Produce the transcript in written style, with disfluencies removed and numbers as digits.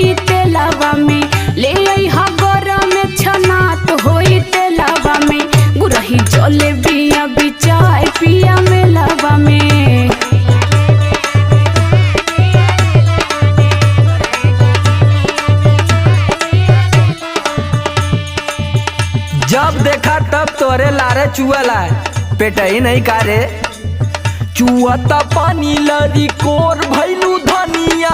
होई तेलावा में, ले आई हा गरम में छनात होई तेलावा में, गुरही जले बिया बिचाए पिया मेलावा में। जब देखा तब तोरे लारे चुअला पेट ही नहीं कारे चुअता पानी लरी कोर भैलू धनिया।